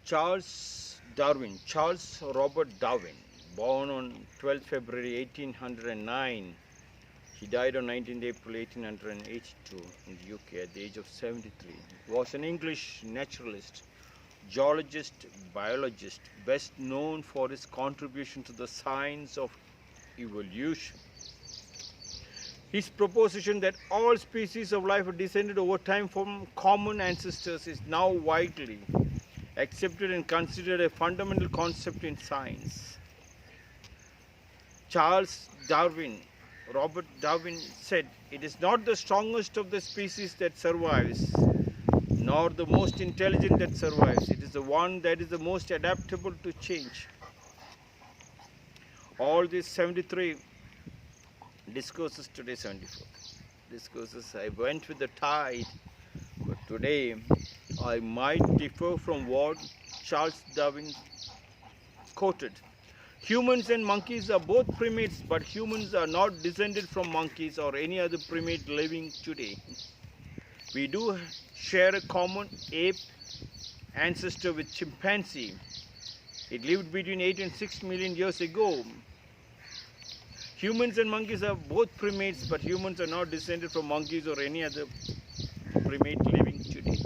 Charles Robert Darwin, born on 12th February 1809, he died on 19th April 1882 in the UK at the age of 73, was an English naturalist, geologist, biologist, best known for his contribution to the science of evolution. His proposition that all species of life are descended over time from common ancestors is now widely accepted and considered a fundamental concept in science. Robert Darwin said, "It is not the strongest of the species that survives, nor the most intelligent that survives. It is the one that is the most adaptable to change." All these 73 discourses, today 74th discourses, I went with the tide, but today I might differ from what Charles Darwin quoted. Humans and monkeys are both primates, but humans are not descended from monkeys or any other primate living today. We do share a common ape ancestor with chimpanzee. It lived between 8 and 6 million years ago. Humans and monkeys are both primates, but humans are not descended from monkeys or any other primate living today.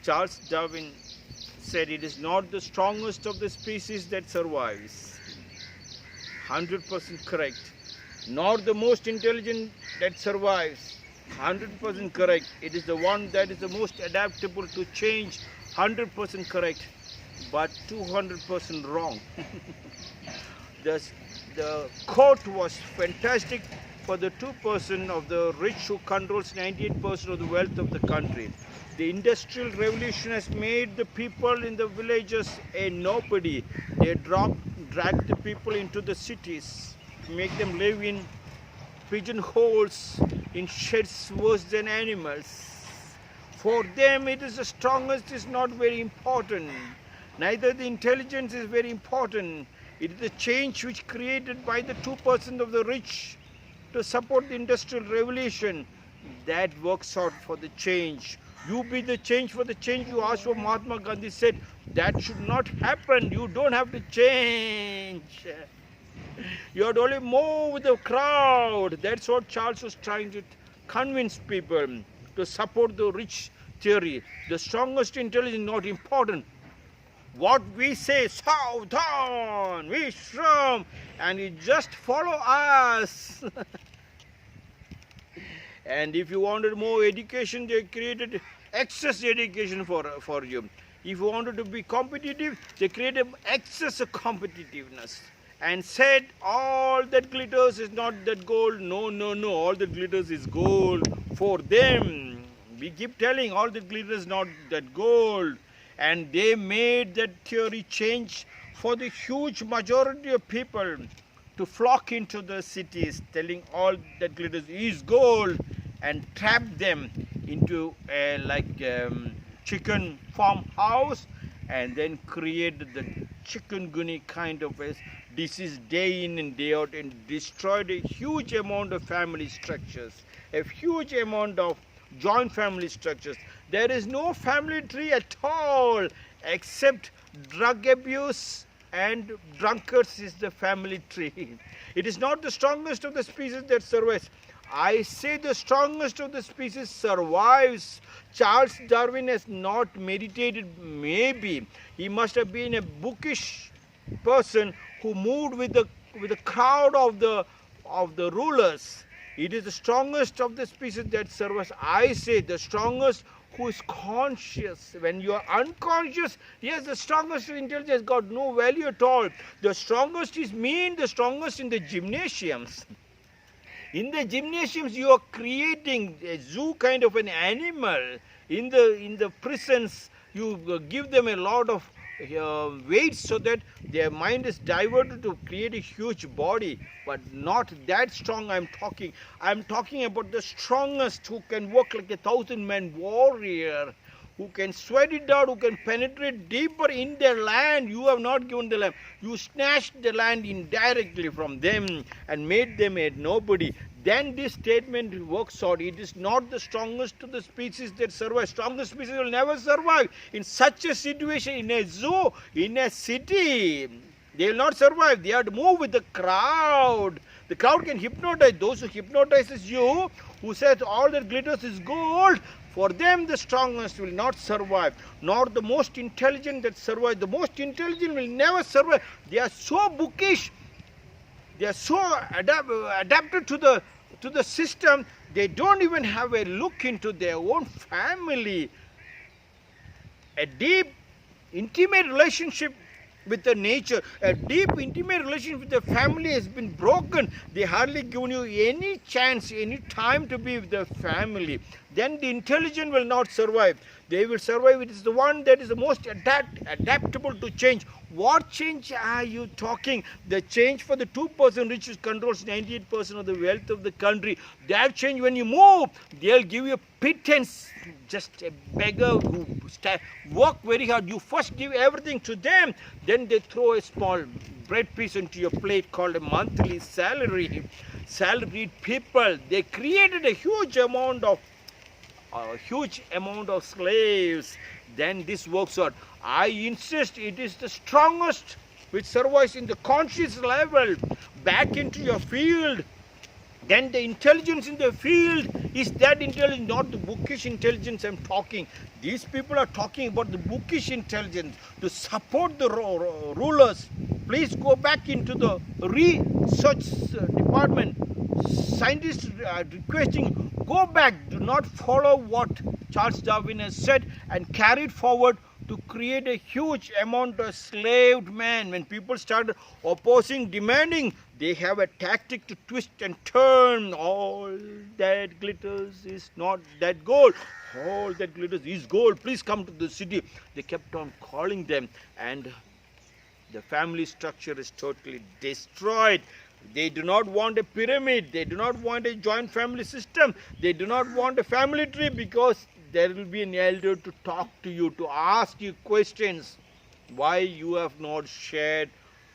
Charles Darwin said, "It is not the strongest of the species that survives." 100% correct. Nor the most intelligent that survives. 100% correct. It is the one that is the most adaptable to change. 100% correct. But 200% wrong. The quote was fantastic for the 2% of the rich who controls 98% of the wealth of the country. The Industrial Revolution has made the people in the villages a nobody. They drag the people into the cities, make them live in pigeonholes, in sheds worse than animals. For them, it is the strongest is not very important. Neither the intelligence is very important. It is the change which created by the 2% of the rich to support the Industrial Revolution that works out for the change. You be the change for the change. You asked for. Mahatma Gandhi said that should not happen. You don't have to change. You have to only move with the crowd. That's what Charles was trying to convince people to support the rich theory. The strongest intelligence is not important. What we say, Southern, Vishram, and you just follow us. And if you wanted more education, they created excess education for you. If you wanted to be competitive, they created excess of competitiveness. And said all that glitters is not that gold. No, no, no. All that glitters is gold for them. We keep telling all that glitters is not that gold. And they made that theory change for the huge majority of people to flock into the cities, telling all that glitters is gold, and trap them into a chicken farmhouse, and then created the chikungunya kind of a disease day in and day out, and destroyed a huge amount of family structures, a huge amount of joint family structures. There is no family tree at all, except drug abuse and drunkards is the family tree. It is not the strongest of the species that survives. I say the strongest of the species survives. Charles Darwin has not meditated, maybe. He must have been a bookish person who moved with the crowd of the rulers. It is the strongest of the species that survives. I say the strongest who is conscious. When you are unconscious, yes, the strongest intelligence has got no value at all. The strongest is mean, the strongest in the gymnasiums. In the gymnasiums, you are creating a zoo kind of an animal. In the prisons, you give them a lot of weights so that their mind is diverted to create a huge body, but not that strong. I'm talking about the strongest who can work like a 1,000-man warrior, who can sweat it out, who can penetrate deeper in their land. You have not given the land. You snatched the land indirectly from them and made them a nobody. then this statement works out. It is not the strongest of the species that survive. Strongest species will never survive. In such a situation, in a zoo, in a city, they will not survive. They have to move with the crowd. The crowd can hypnotize. Those who hypnotizes you, who says all that glitters is gold, for them the strongest will not survive, nor the most intelligent that survive. The most intelligent will never survive. They are so bookish. They are so adapted to the system. They don't even have a look into their own family. A deep, intimate relationship with the nature, a deep, intimate relationship with the family has been broken. They hardly given you any chance, any time to be with the family. Then the intelligent will not survive. They will survive. It is the one that is the most adaptable to change. What change are you talking? The change for the 2% which controls 98% of the wealth of the country. That change, when you move, they'll give you a pittance. Just a beggar who work very hard. You first give everything to them, then they throw a small bread piece into your plate called a monthly salary. Salaried people, they created a huge amount of slaves. Then this works out. I insist it is the strongest which survives in the conscious level. Back into your field. Then the intelligence in the field is that intelligence, not the bookish intelligence I'm talking. These people are talking about the bookish intelligence to support the rulers. Please go back into the research department. Scientists are requesting, go back, do not follow what Charles Darwin has said and carry it forward to create a huge amount of slaved men. When people started opposing, demanding, they have a tactic to twist and turn. All that glitters is not that gold. All that glitters is gold. Please come to the city. They kept on calling them, and the family structure is totally destroyed. They do not want a pyramid. They do not want a joint family system. They do not want a family tree, because there will be an elder to talk to you, to ask you questions. Why you have not shared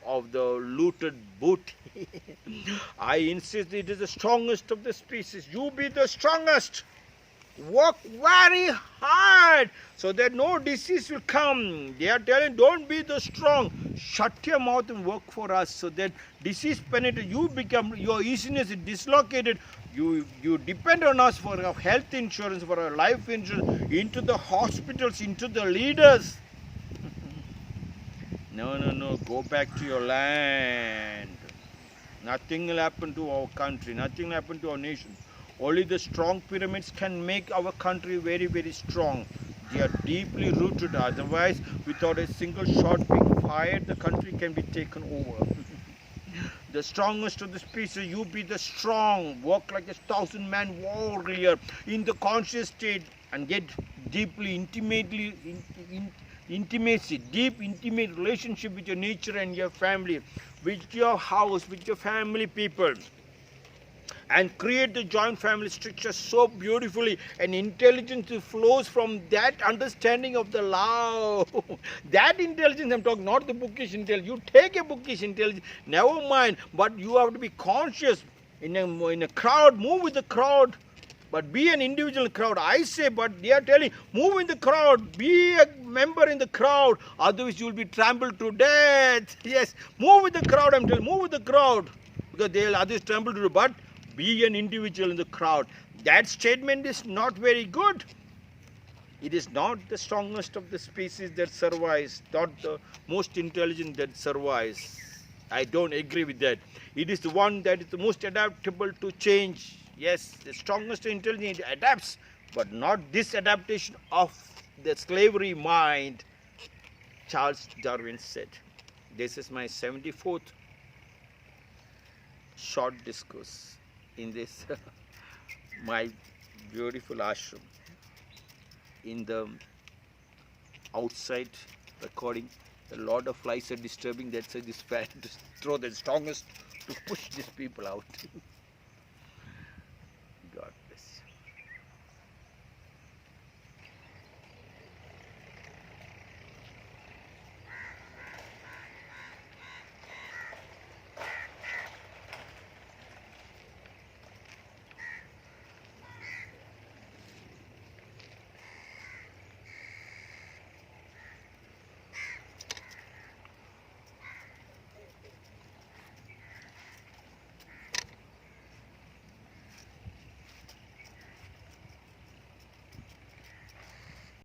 of the looted booty? I insist it is the strongest of the species. You be the strongest. Work very hard so that no disease will come. They are telling, don't be the strong. Shut your mouth and work for us, so that disease penetrates. You become, your easiness is dislocated. You depend on us for our health insurance, for our life insurance, into the hospitals, into the leaders. No, go back to your land. Nothing will happen to our country. Nothing will happen to our nation. Only the strong pyramids can make our country very, very strong. They are deeply rooted. Otherwise, without a single shot being fired, the country can be taken over. The strongest of the species, you be the strong. Work like a 1,000-man warrior in the conscious state and get deeply, intimacy, deep, intimate relationship with your nature and your family, with your house, with your family people. And create the joint family structure so beautifully, and intelligence flows from that understanding of the love. That intelligence I'm talking, not the bookish intelligence. You take a bookish intelligence, never mind, but you have to be conscious. In a crowd, move with the crowd, but be an individual crowd. I say, but they are telling, move in the crowd, be a member in the crowd, otherwise you will be trampled to death. Yes, move with the crowd, I'm telling, move with the crowd, because they will others trample to death. But be an individual in the crowd. That statement is not very good. It is not the strongest of the species that survives, not the most intelligent that survives. I don't agree with that. It is the one that is the most adaptable to change. Yes, the strongest intelligence adapts, but not this adaptation of the slavery mind, Charles Darwin said. This is my 74th short discourse in this my beautiful ashram. In the outside recording, a lot of flies are disturbing. That's why this fan to throw the strongest to push these people out.